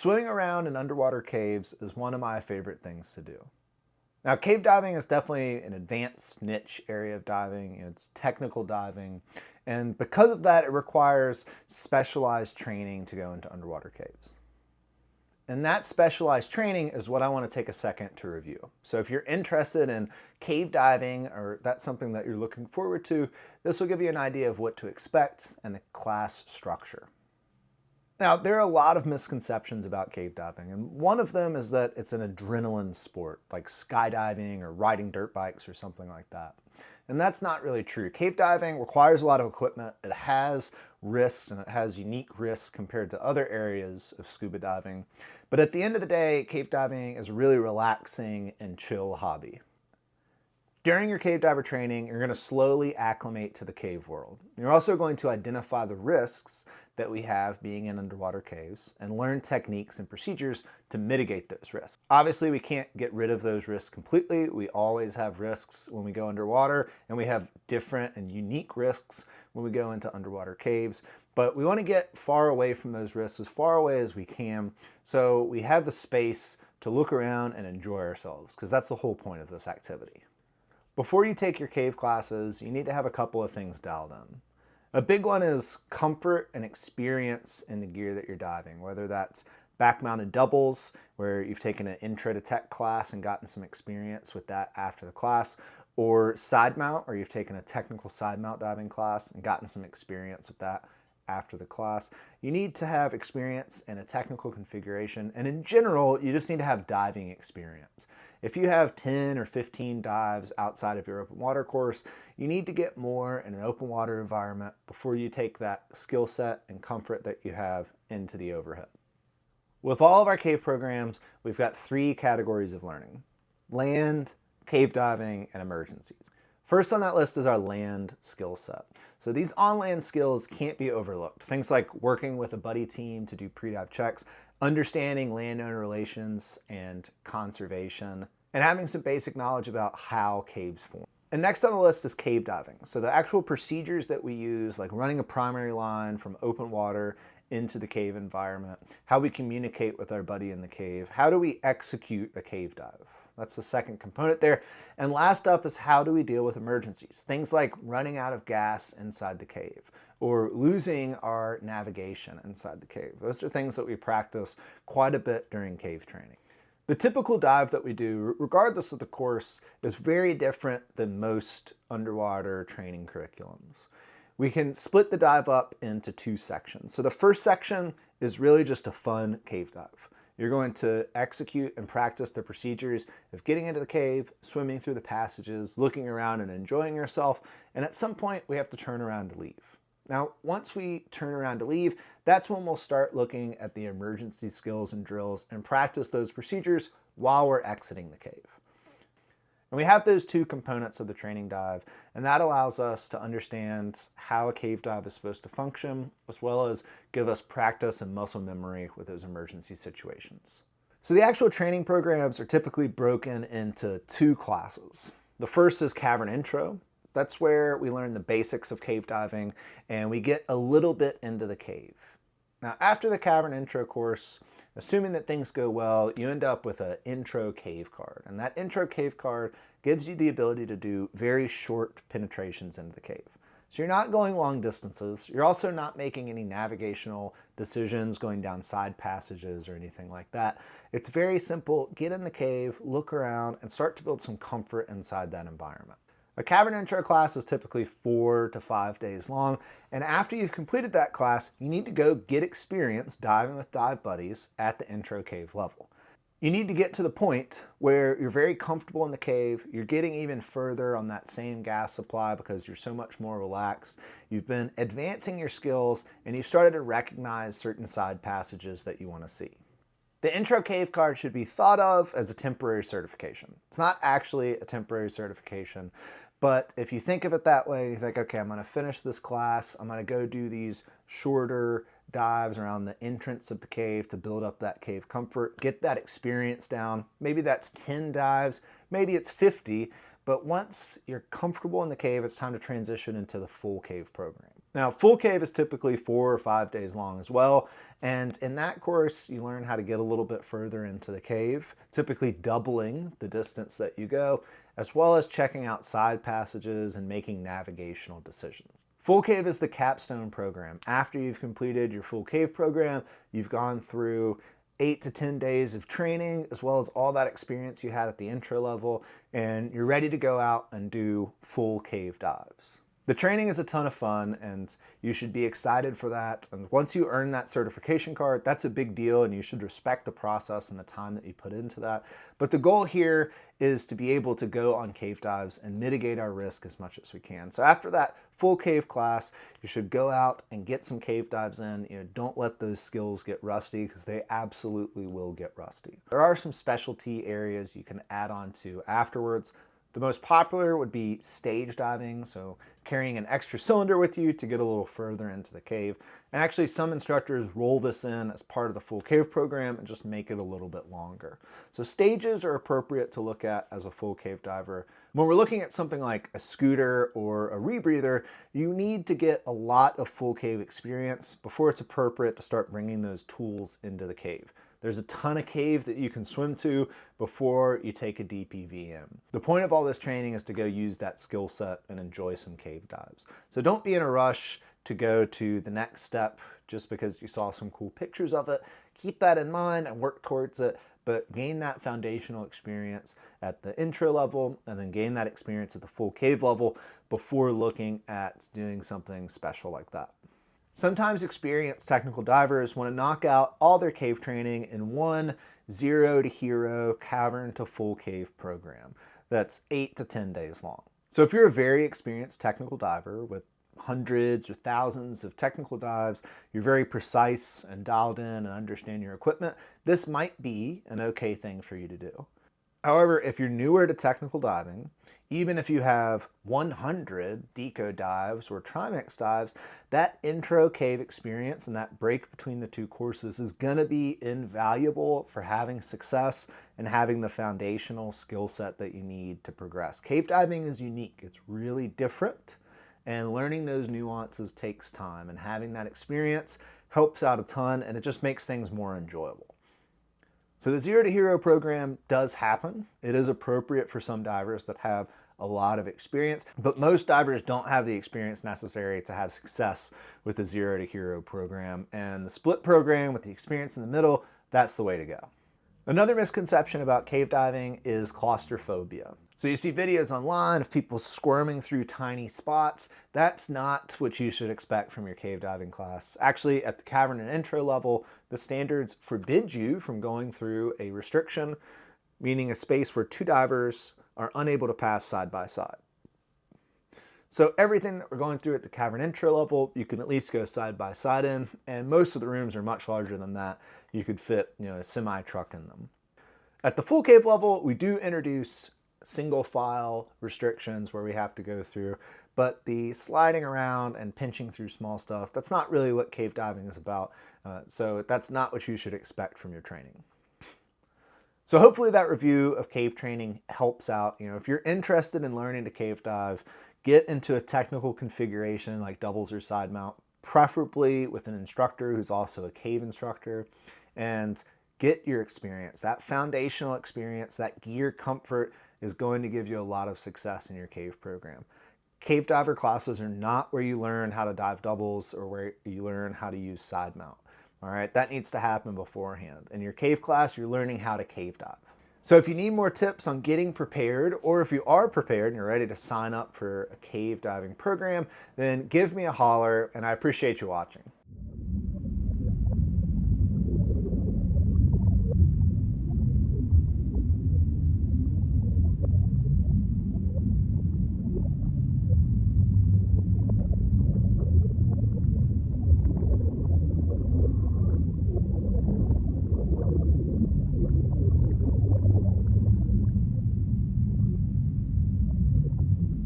Swimming around in underwater caves is one of my favorite things to do. Now, cave diving is definitely an advanced niche area of diving. It's technical diving, and because of that, it requires specialized training to go into underwater caves. And that specialized training is what I want to take a second to review. So if you're interested in cave diving or that's something that you're looking forward to, this will give you an idea of what to expect and the class structure. Now, there are a lot of misconceptions about cave diving, and one of them is that it's an adrenaline sport, like skydiving or riding dirt bikes or something like that. And that's not really true. Cave diving requires a lot of equipment. It has risks, and it has unique risks compared to other areas of scuba diving. But at the end of the day, cave diving is a really relaxing and chill hobby. During your cave diver training, you're going to slowly acclimate to the cave world. You're also going to identify the risks that we have being in underwater caves and learn techniques and procedures to mitigate those risks. Obviously, we can't get rid of those risks completely. We always have risks when we go underwater, and we have different and unique risks when we go into underwater caves. But we want to get far away from those risks, as far away as we can, so we have the space to look around and enjoy ourselves, because that's the whole point of this activity. Before you take your cave classes, you need to have a couple of things dialed in. A big one is comfort and experience in the gear that you're diving, whether that's back-mounted doubles, where you've taken an intro to tech class and gotten some experience with that after the class, or side mount, or you've taken a technical side mount diving class and gotten some experience with that after the class. You need to have experience in a technical configuration, and in general, you just need to have diving experience. If you have 10 or 15 dives outside of your open water course, you need to get more in an open water environment before you take that skill set and comfort that you have into the overhead. With all of our cave programs, we've got 3 categories of learning: land, cave diving, and emergencies. First on that list is our land skill set. So these on-land skills can't be overlooked. Things like working with a buddy team to do pre-dive checks, understanding landowner relations and conservation, and having some basic knowledge about how caves form. And next on the list is cave diving. So the actual procedures that we use, like running a primary line from open water into the cave environment, how we communicate with our buddy in the cave, how do we execute a cave dive? That's the second component there. And last up is how do we deal with emergencies? Things like running out of gas inside the cave or losing our navigation inside the cave. Those are things that we practice quite a bit during cave training. The typical dive that we do, regardless of the course, is very different than most underwater training curriculums. We can split the dive up into 2 sections. So the first section is really just a fun cave dive. You're going to execute and practice the procedures of getting into the cave, swimming through the passages, looking around and enjoying yourself, and at some point we have to turn around to leave. Now, once we turn around to leave, that's when we'll start looking at the emergency skills and drills and practice those procedures while we're exiting the cave. And we have those 2 components of the training dive, and that allows us to understand how a cave dive is supposed to function, as well as give us practice and muscle memory with those emergency situations. So the actual training programs are typically broken into 2 classes. The first is Cavern Intro. That's where we learn the basics of cave diving, and we get a little bit into the cave. Now, after the Cavern Intro course, assuming that things go well, you end up with an intro cave card. And that intro cave card gives you the ability to do very short penetrations into the cave. So you're not going long distances. You're also not making any navigational decisions, going down side passages or anything like that. It's very simple. Get in the cave, look around, and start to build some comfort inside that environment. A Cavern Intro class is typically 4 to 5 days long, and after you've completed that class, you need to go get experience diving with dive buddies at the intro cave level. You need to get to the point where you're very comfortable in the cave, you're getting even further on that same gas supply because you're so much more relaxed, you've been advancing your skills, and you've started to recognize certain side passages that you want to see. The intro cave card should be thought of as a temporary certification. It's not actually a temporary certification, but if you think of it that way, you think, okay, I'm going to finish this class, I'm going to go do these shorter dives around the entrance of the cave to build up that cave comfort, get that experience down. Maybe that's 10 dives, maybe it's 50, but once you're comfortable in the cave, it's time to transition into the full cave program. Now, full cave is typically 4 or 5 days long as well, and in that course, you learn how to get a little bit further into the cave, typically doubling the distance that you go, as well as checking out side passages and making navigational decisions. Full cave is the capstone program. After you've completed your full cave program, you've gone through 8 to 10 days of training, as well as all that experience you had at the intro level, and you're ready to go out and do full cave dives. The training is a ton of fun, and you should be excited for that. And once you earn that certification card, that's a big deal, and you should respect the process and the time that you put into that. But the goal here is to be able to go on cave dives and mitigate our risk as much as we can. So after that full cave class, you should go out and get some cave dives in. Don't let those skills get rusty, because they absolutely will get rusty. There are some specialty areas you can add on to afterwards. The most popular would be stage diving, so carrying an extra cylinder with you to get a little further into the cave. And actually, some instructors roll this in as part of the full cave program and just make it a little bit longer. So stages are appropriate to look at as a full cave diver. When we're looking at something like a scooter or a rebreather, you need to get a lot of full cave experience before it's appropriate to start bringing those tools into the cave. There's a ton of cave that you can swim to before you take a DPVM. The point of all this training is to go use that skill set and enjoy some cave dives. So don't be in a rush to go to the next step just because you saw some cool pictures of it. Keep that in mind and work towards it, but gain that foundational experience at the intro level and then gain that experience at the full cave level before looking at doing something special like that. Sometimes experienced technical divers want to knock out all their cave training in one 0 to hero cavern to full cave program that's 8 to 10 days long. So if you're a very experienced technical diver with hundreds or thousands of technical dives, you're very precise and dialed in and understand your equipment, this might be an okay thing for you to do. However, if you're newer to technical diving, even if you have 100 deco dives or trimix dives, that intro cave experience and that break between the two courses is going to be invaluable for having success and having the foundational skill set that you need to progress. Cave diving is unique. It's really different, and learning those nuances takes time, and having that experience helps out a ton, and it just makes things more enjoyable. So the 0 to hero program does happen. It is appropriate for some divers that have a lot of experience, but most divers don't have the experience necessary to have success with the 0 to hero program. And the split program with the experience in the middle, that's the way to go. Another misconception about cave diving is claustrophobia. So you see videos online of people squirming through tiny spots. That's not what you should expect from your cave diving class. Actually, at the Cavern and intro level, the standards forbid you from going through a restriction, meaning a space where two divers are unable to pass side by side. So everything that we're going through at the Cavern intro level, you can at least go side by side in, and most of the rooms are much larger than that. You could fit, a semi-truck in them. At the full cave level, we do introduce single file restrictions where we have to go through, but the sliding around and pinching through small stuff, that's not really what cave diving is about. So that's not what you should expect from your training. So hopefully that review of cave training helps out. If you're interested in learning to cave dive, get into a technical configuration like doubles or side mount, preferably with an instructor who's also a cave instructor, and get your experience. That foundational experience, that gear comfort is going to give you a lot of success in your cave program. Cave diver classes are not where you learn how to dive doubles or where you learn how to use side mount. All right, that needs to happen beforehand. In your cave class, you're learning how to cave dive. So if you need more tips on getting prepared, or if you are prepared and you're ready to sign up for a cave diving program, then give me a holler, and I appreciate you watching.